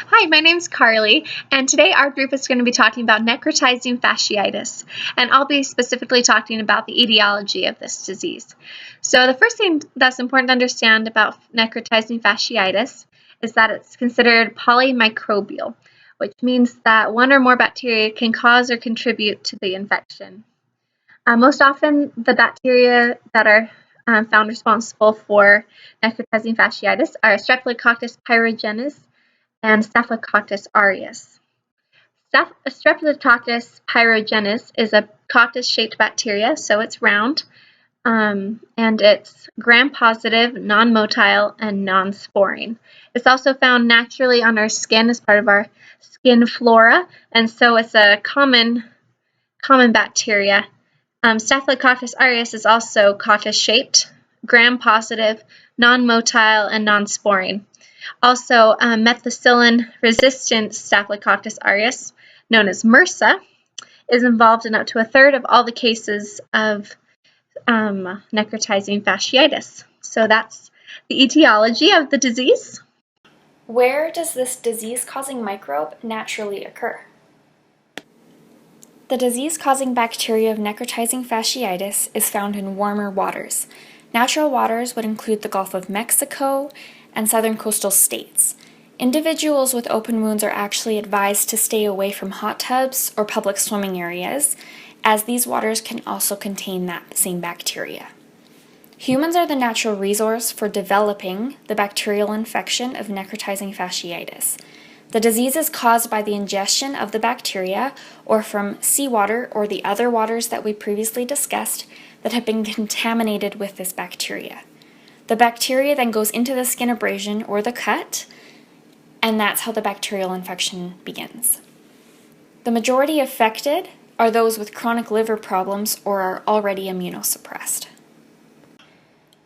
Hi, my name's Carly, and today our group is going to be talking about necrotizing fasciitis, and I'll be specifically talking about the etiology of this disease. So the first thing that's important to understand about necrotizing fasciitis is that it's considered polymicrobial, which means that one or more bacteria can cause or contribute to the infection. Most often, the bacteria that are found responsible for necrotizing fasciitis are Streptococcus pyogenes and Staphylococcus aureus. Streptococcus pyogenes is a coccus-shaped bacteria, so it's round, and it's gram-positive, non-motile, and non-sporing. It's also found naturally on our skin as part of our skin flora, and so it's a common bacteria. Staphylococcus aureus is also coccus-shaped, gram-positive, non-motile, and non-sporing. Also, methicillin-resistant Staphylococcus aureus, known as MRSA, is involved in up to a third of all the cases of necrotizing fasciitis. So that's the etiology of the disease. Where does this disease-causing microbe naturally occur? The disease-causing bacteria of necrotizing fasciitis is found in warmer waters. Natural waters would include the Gulf of Mexico and southern coastal states. Individuals with open wounds are actually advised to stay away from hot tubs or public swimming areas, as these waters can also contain that same bacteria. Humans are the natural resource for developing the bacterial infection of necrotizing fasciitis. The disease is caused by the ingestion of the bacteria or from seawater or the other waters that we previously discussed that have been contaminated with this bacteria. The bacteria then goes into the skin abrasion or the cut, and that's how the bacterial infection begins. The majority affected are those with chronic liver problems or are already immunosuppressed.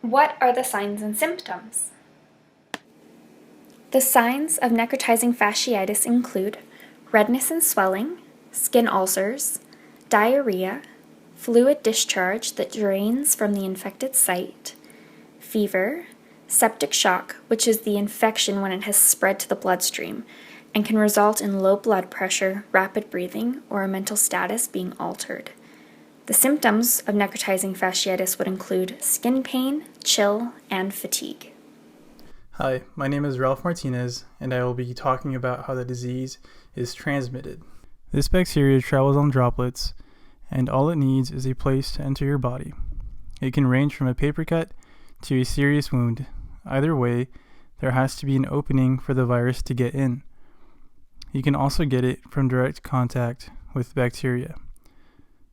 What are the signs and symptoms? The signs of necrotizing fasciitis include redness and swelling, skin ulcers, diarrhea, fluid discharge that drains from the infected site, fever, septic shock, which is the infection when it has spread to the bloodstream and can result in low blood pressure, rapid breathing, or a mental status being altered. The symptoms of necrotizing fasciitis would include skin pain, chill, and fatigue. Hi, my name is Ralph Martinez, and I will be talking about how the disease is transmitted. This bacteria travels on droplets, and all it needs is a place to enter your body. It can range from a paper cut to a serious wound. Either way, there has to be an opening for the virus to get in. You can also get it from direct contact with bacteria.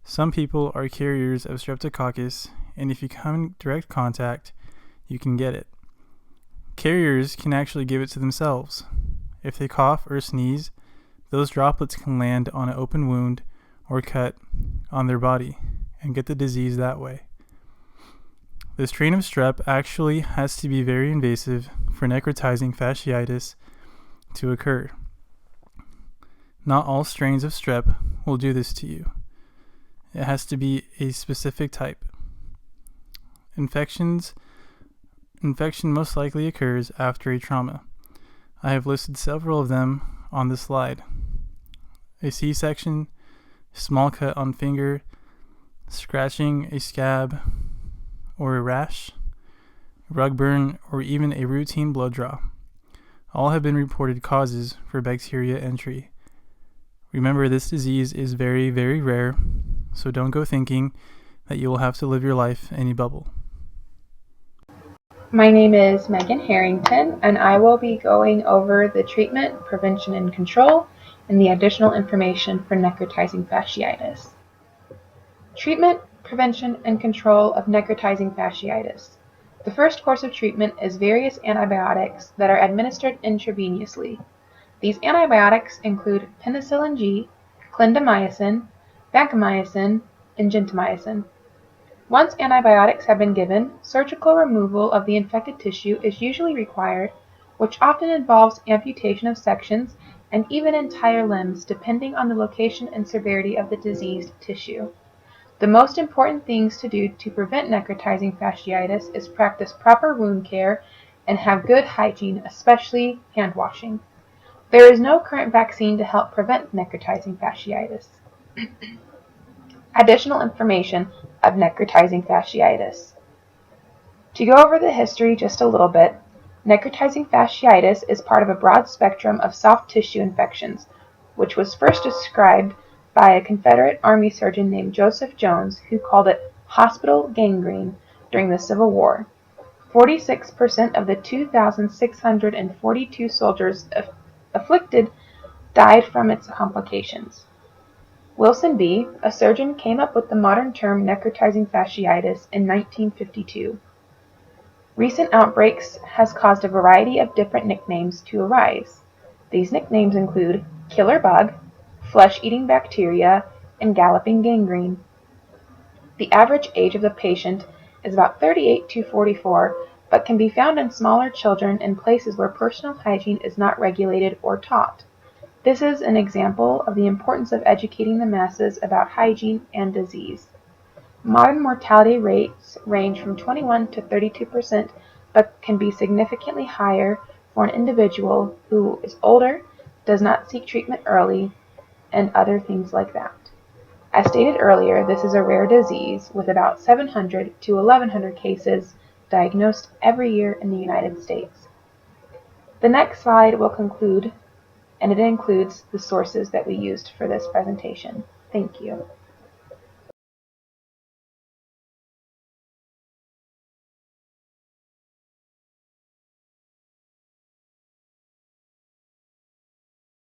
Some people are carriers of Streptococcus, and if you come in direct contact, you can get it. Carriers can actually give it to themselves. If they cough or sneeze, those droplets can land on an open wound or cut on their body and get the disease that way. The strain of strep actually has to be very invasive for necrotizing fasciitis to occur. Not all strains of strep will do this to you. It has to be a specific type. Infection most likely occurs after a trauma. I have listed several of them on this slide. A C-section, small cut on finger, scratching, a scab, or a rash, rug burn, or even a routine blood draw. All have been reported causes for bacteria entry. Remember, this disease is very, very rare, so don't go thinking that you will have to live your life in a bubble. My name is Megan Harrington, and I will be going over the treatment, prevention, and control, and the additional information for necrotizing fasciitis. Treatment, prevention, and control of necrotizing fasciitis. The first course of treatment is various antibiotics that are administered intravenously. These antibiotics include penicillin G, clindamycin, vancomycin, and gentamicin. Once antibiotics have been given, surgical removal of the infected tissue is usually required, which often involves amputation of sections and even entire limbs depending on the location and severity of the diseased tissue. The most important things to do to prevent necrotizing fasciitis is practice proper wound care and have good hygiene, especially hand washing. There is no current vaccine to help prevent necrotizing fasciitis. Additional information of necrotizing fasciitis. To go over the history just a little bit, necrotizing fasciitis is part of a broad spectrum of soft tissue infections, which was first described by a Confederate Army surgeon named Joseph Jones, who called it hospital gangrene during the Civil War. 46% of the 2,642 soldiers afflicted died from its complications. Wilson B., a surgeon, came up with the modern term necrotizing fasciitis in 1952. Recent outbreaks has caused a variety of different nicknames to arise. These nicknames include killer bug, flesh-eating bacteria, and galloping gangrene. The average age of the patient is about 38 to 44, but can be found in smaller children in places where personal hygiene is not regulated or taught. This is an example of the importance of educating the masses about hygiene and disease. Modern mortality rates range from 21 to 32%, but can be significantly higher for an individual who is older, does not seek treatment early, and other things like that. As stated earlier, this is a rare disease with about 700 to 1,100 cases diagnosed every year in the United States. The next slide will conclude, and it includes the sources that we used for this presentation. Thank you.